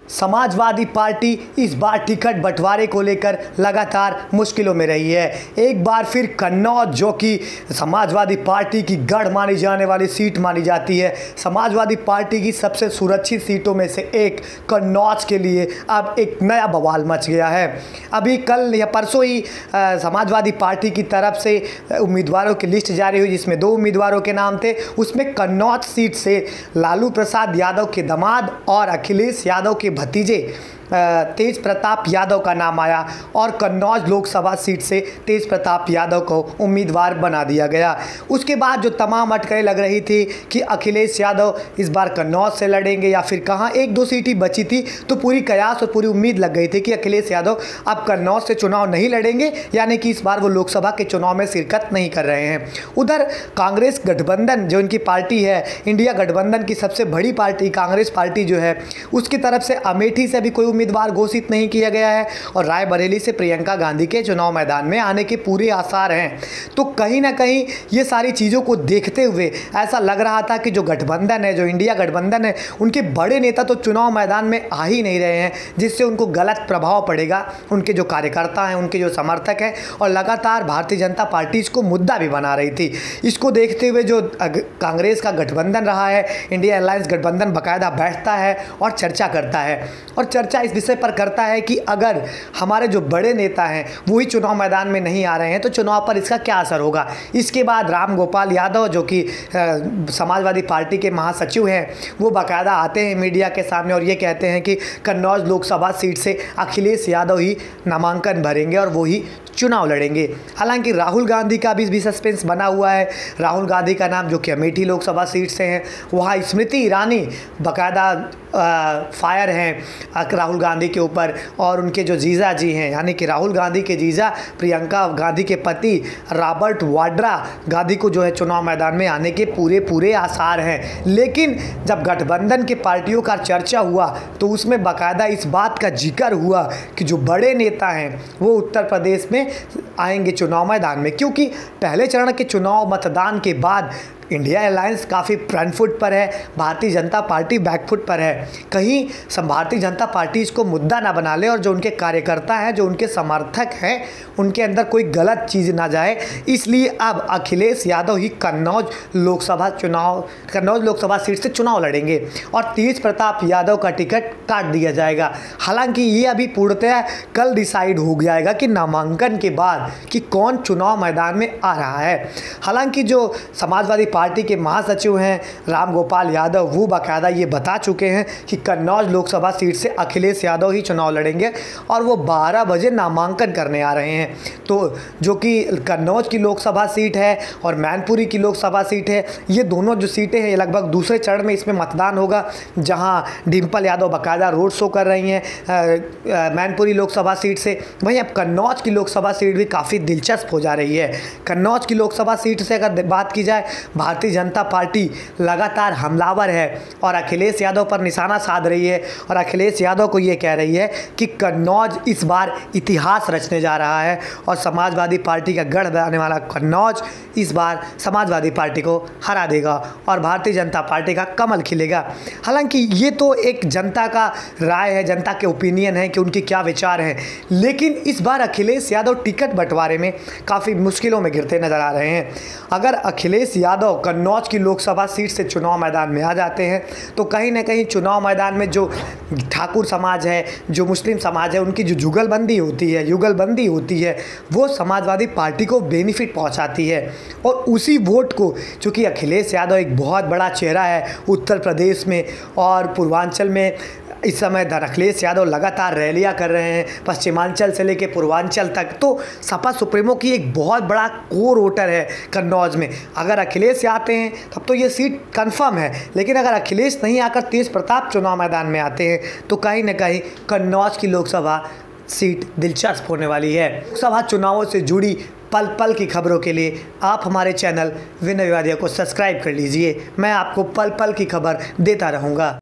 Samajwadi party इस बार ticket बंटवारे को लेकर लगातार मुश्किलों में रही है। एक बार फिर कन्नौज, जो कि समाजवादी पार्टी की गढ़ मानी जाने वाली सीट मानी जाती है, समाजवादी पार्टी की सबसे सुरक्षित सीटों में से एक कन्नौज के लिए अब एक नया बवाल मच गया है। अभी कल या परसों ही समाजवादी पार्टी की तरफ से उम्मीदवारों की लिस्ट जारी हुई, जिसमें 2 उम्मीदवारों के नाम थे। उसमें कन्नौज सीट से लालू प्रसाद यादव के दामाद और अखिलेश यादव के भतीजे तेज प्रताप यादव का नाम आया और कन्नौज लोकसभा सीट से तेज प्रताप यादव को उम्मीदवार बना दिया गया। उसके बाद जो तमाम अटकलें लग रही थी कि अखिलेश यादव इस बार कन्नौज से लड़ेंगे या फिर कहाँ, 1-2 सीट ही बची थी, तो पूरी कयास और पूरी उम्मीद लग गई थी कि अखिलेश यादव अब कन्नौज से चुनाव नहीं लड़ेंगे, यानी कि इस बार वो लोकसभा के चुनाव में शिरकत नहीं कर रहे हैं। उधर कांग्रेस गठबंधन, जो इनकी पार्टी है, इंडिया गठबंधन की सबसे बड़ी पार्टी कांग्रेस पार्टी जो है, उसकी तरफ से अमेठी से भी कोई उम्मीदवार घोषित नहीं किया गया है और रायबरेली से प्रियंका गांधी के चुनाव मैदान में आने के पूरे आसार हैं। तो कहीं ना कहीं ये सारी चीज़ों को देखते हुए ऐसा लग रहा था कि जो गठबंधन है, जो इंडिया गठबंधन है, उनके बड़े नेता तो चुनाव मैदान में आ ही नहीं रहे हैं, जिससे उनको गलत प्रभाव पड़ेगा। उनके जो कार्यकर्ता हैं, उनके जो समर्थक हैं, और लगातार भारतीय जनता पार्टी इसको मुद्दा भी बना रही थी। इसको देखते हुए जो कांग्रेस का गठबंधन रहा है, इंडिया अलायंस गठबंधन, बाकायदा बैठता है और चर्चा करता है, और चर्चा इस विषय पर करता है कि अगर हमारे जो बड़े नेता हैं वही चुनाव मैदान में नहीं आ रहे हैं तो चुनाव पर इसका क्या असर होगा। इसके बाद राम गोपाल यादव, जो कि समाजवादी पार्टी के महासचिव हैं, वो बाकायदा आते हैं मीडिया के सामने और ये कहते हैं कि कन्नौज लोकसभा सीट से अखिलेश यादव ही नामांकन भरेंगे और वो ही चुनाव लड़ेंगे। हालांकि राहुल गांधी का भी सस्पेंस बना हुआ है। राहुल गांधी का नाम, जो कि अमेठी लोकसभा सीट से हैं, वहाँ स्मृति ईरानी बाकायदा फायर हैं राहुल गांधी के ऊपर, और उनके जो जीजा जी हैं, यानी कि राहुल गांधी के जीजा प्रियंका गांधी के पति रॉबर्ट वाड्रा गांधी को जो है चुनाव मैदान में आने के पूरे आसार हैं। लेकिन जब गठबंधन के पार्टियों का चर्चा हुआ तो उसमें बाकायदा इस बात का जिक्र हुआ कि जो बड़े नेता हैं वो उत्तर प्रदेश में आएंगे चुनाव मैदान में, क्योंकि पहले चरण के चुनाव मतदान के बाद इंडिया अलायंस काफ़ी फ्रंट फुट पर है, Bharatiya Janata party back foot पर है। कहीं भारतीय जनता पार्टी इसको मुद्दा ना बना ले और जो उनके कार्यकर्ता हैं, जो उनके समर्थक हैं, उनके अंदर कोई गलत चीज़ ना जाए, इसलिए अब अखिलेश यादव ही कन्नौज लोकसभा सीट से चुनाव लड़ेंगे और तेज प्रताप यादव का टिकट काट दिया जाएगा। हालांकि ये अभी पूर्णतः कल डिसाइड हो जाएगा कि नामांकन के बाद कि कौन चुनाव मैदान में आ रहा है। हालांकि जो समाजवादी पार्टी के महासचिव हैं राम गोपाल यादव, वो बाकायदा ये बता चुके हैं कि कन्नौज लोकसभा सीट से अखिलेश यादव ही चुनाव लड़ेंगे और वो 12 बजे नामांकन करने आ रहे हैं। तो जो कि कन्नौज की लोकसभा सीट है और मैनपुरी की लोकसभा सीट है, ये दोनों जो सीटें हैं, ये लगभग दूसरे चरण में इसमें मतदान होगा, जहां डिम्पल यादव बाकायदा रोड शो कर रही हैं मैनपुरी लोकसभा सीट से। वहीं अब कन्नौज की लोकसभा सीट भी काफ़ी दिलचस्प हो जा रही है। कन्नौज की लोकसभा सीट से अगर बात की जाए, भारतीय जनता पार्टी लगातार हमलावर है और अखिलेश यादव पर निशाना साध रही है और अखिलेश यादव को ये कह रही है कि कन्नौज इस बार इतिहास रचने जा रहा है और समाजवादी पार्टी का गढ़ बनाने वाला कन्नौज इस बार समाजवादी पार्टी को हरा देगा और भारतीय जनता पार्टी का कमल खिलेगा। हालांकि ये तो एक जनता का राय है, जनता के ओपिनियन है कि उनके क्या विचार हैं, लेकिन इस बार अखिलेश यादव टिकट बंटवारे में काफ़ी मुश्किलों में गिरते नजर आ रहे हैं। अगर अखिलेश यादव कन्नौज की लोकसभा सीट से चुनाव मैदान में आ जाते हैं तो कहीं ना कहीं चुनाव मैदान में जो ठाकुर समाज है, जो मुस्लिम समाज है, उनकी जो युगलबंदी होती है वो समाजवादी पार्टी को बेनिफिट पहुंचाती है और उसी वोट को, चूँकि अखिलेश यादव एक बहुत बड़ा चेहरा है उत्तर प्रदेश में और पूर्वांचल में, इस समय अखिलेश यादव लगातार रैलियां कर रहे हैं पश्चिमांचल से लेकर पूर्वांचल तक, तो सपा सुप्रीमो की एक बहुत बड़ा कोर वोटर है कन्नौज में। अगर अखिलेश आते हैं तब तो ये सीट कंफर्म है, लेकिन अगर अखिलेश नहीं आकर तेज प्रताप चुनाव मैदान में आते हैं तो कहीं ना कहीं कन्नौज की लोकसभा सीट दिलचस्प होने वाली है। लोकसभा चुनावों से जुड़ी पल पल की खबरों के लिए आप हमारे चैनल विनय विवादिया को सब्सक्राइब कर लीजिए। मैं आपको पल पल की खबर देता रहूँगा।